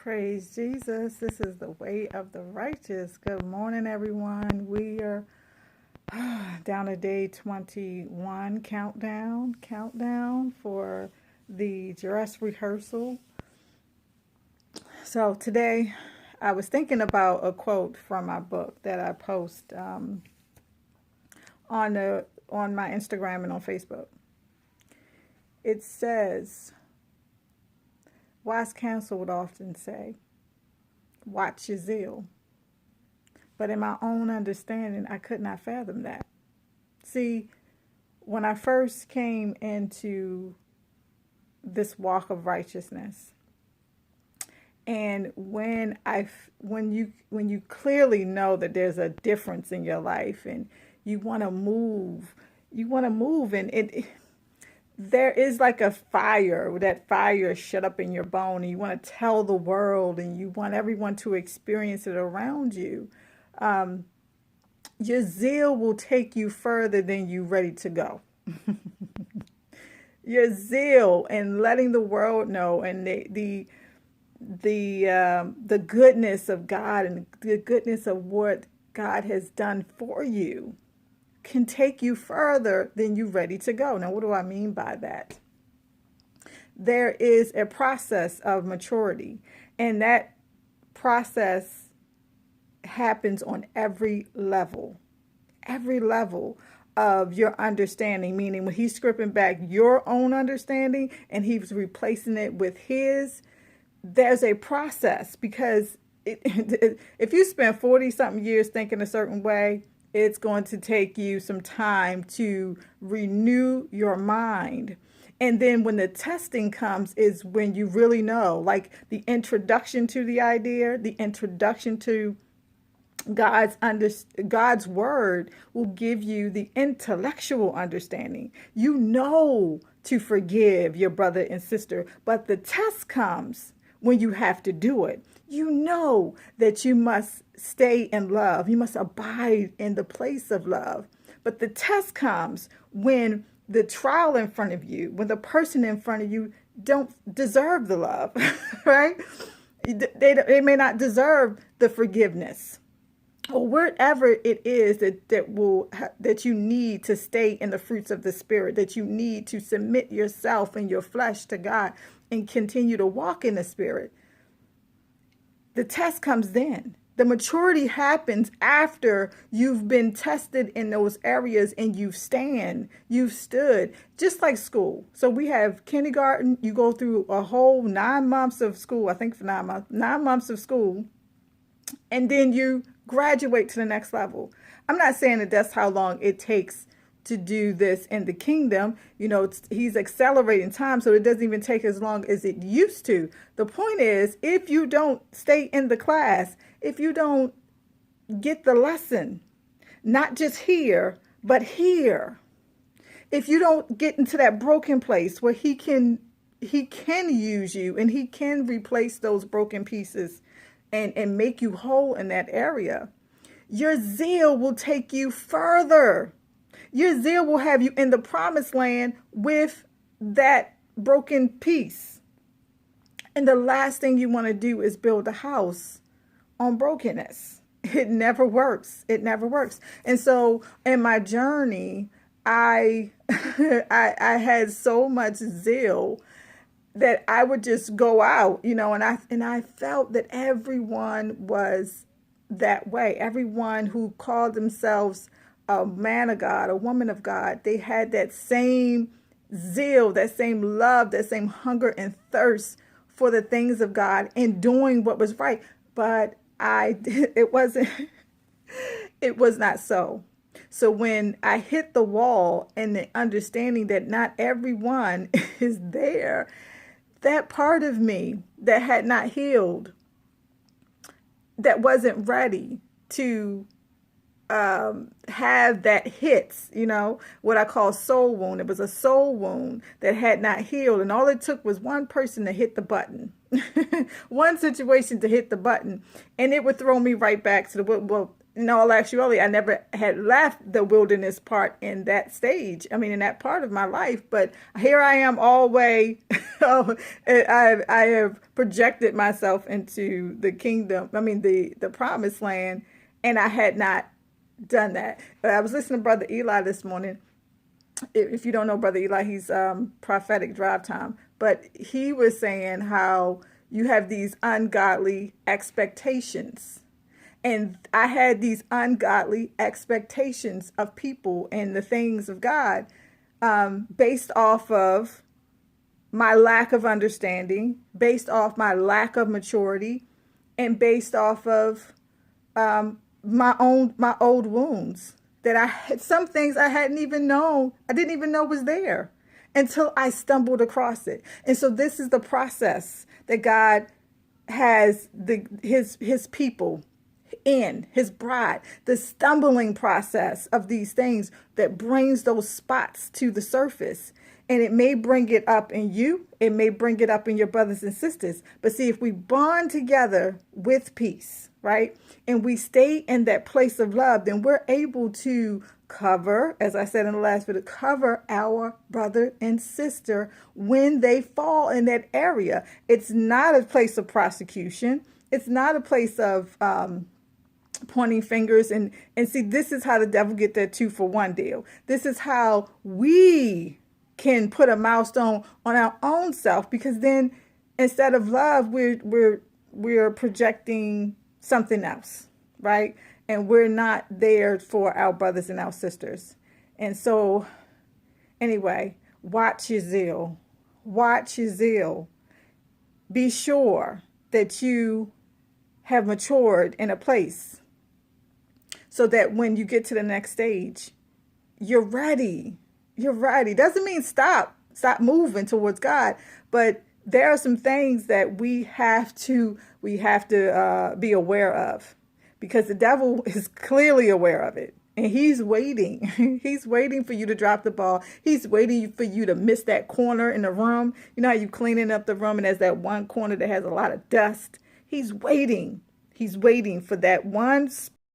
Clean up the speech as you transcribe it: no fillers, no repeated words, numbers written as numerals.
Praise Jesus. This is the way of the righteous. Good morning, everyone. We are down to day 21 countdown for the dress rehearsal. So today I was thinking about a quote from my book that I post on my Instagram and on Facebook. It says, wise counsel would often say, watch your zeal. But in my own understanding, I could not fathom that. See, when I first came into this walk of righteousness, and when you clearly know that there's a difference in your life, and you want to move, and there is like a fire, that fire shut up in your bone, and you want to tell the world, and you want everyone to experience it around you. Your zeal will take you further than you're ready to go. Your zeal and letting the world know, and the goodness of God and the goodness of what God has done for you can take you further than you're ready to go. Now, what do I mean by that? There is a process of maturity, and that process happens on every level of your understanding, meaning when he's stripping back your own understanding and he's replacing it with his, there's a process, because if you spend 40 something years thinking a certain way, it's going to take you some time to renew your mind. And then when the testing comes is when you really know, like the introduction to the idea, the introduction to God's word will give you the intellectual understanding. You know to forgive your brother and sister, but the test comes when you have to do it. You know that you must stay in love. You must abide in the place of love. But the test comes when the trial in front of you, when the person in front of you don't deserve the love, right? They may not deserve the forgiveness, or whatever it is that you need to stay in the fruits of the Spirit, that you need to submit yourself and your flesh to God and continue to walk in the Spirit. The test comes then. The maturity happens after you've been tested in those areas and you've stood, just like school. So we have kindergarten, you go through a whole 9 months of school, I think for 9 months of school, and then you graduate to the next level. I'm not saying that that's how long it takes to do this in the kingdom. You know, he's accelerating time, so it doesn't even take as long as it used to. The point is, if you don't stay in the class, if you don't get the lesson, not just here, but here, if you don't get into that broken place where he can use you and he can replace those broken pieces and make you whole in that area, your zeal will take you further. Your zeal will have you in the promised land with that broken piece. And the last thing you want to do is build a house on brokenness. It never works. It never works. And so in my journey, I had so much zeal that I would just go out, and I felt that everyone was that way. Everyone who called themselves a man of God, a woman of God, they had that same zeal, that same love, that same hunger and thirst for the things of God and doing what was right. But it was not so. So when I hit the wall and the understanding that not everyone is there, that part of me that had not healed, that wasn't ready to have that hits, what I call soul wound. It was a soul wound that had not healed. And all it took was one person to hit the button, one situation to hit the button, and it would throw me right back to in all actuality, I never had left the wilderness part in that stage. I mean, in that part of my life. But here I am, always. I have projected myself into the kingdom. I mean, the promised land, and I had not done that. But I was listening to Brother Eli this morning. If you don't know Brother Eli, he's prophetic drive time. But he was saying how you have these ungodly expectations, and I had these ungodly expectations of people and the things of God, based off of my lack of understanding, based off my lack of maturity, and based off of my old wounds, that I had some things I hadn't even known. I didn't even know was there until I stumbled across it. And so this is the process that God has his people in, his bride, the stumbling process of these things that brings those spots to the surface. And it may bring it up in you, it may bring it up in your brothers and sisters. But see, if we bond together with peace, right, and we stay in that place of love, then we're able to cover, as I said in the last video, cover our brother and sister when they fall in that area. It's not a place of prosecution. It's not a place of pointing fingers. And see, this is how the devil get that 2-for-1 deal. This is how we can put a milestone on our own self, because then instead of love, we're projecting something else, right? And we're not there for our brothers and our sisters. And so anyway, watch your zeal. Watch your zeal. Be sure that you have matured in a place so that when you get to the next stage, you're ready. You're ready. Doesn't mean stop moving towards God, but there are some things that we have to be aware of, because the devil is clearly aware of it, and he's waiting. He's waiting for you to drop the ball. He's waiting for you to miss that corner in the room. You know how you cleaning up the room and there's that one corner that has a lot of dust. He's waiting. He's waiting for that one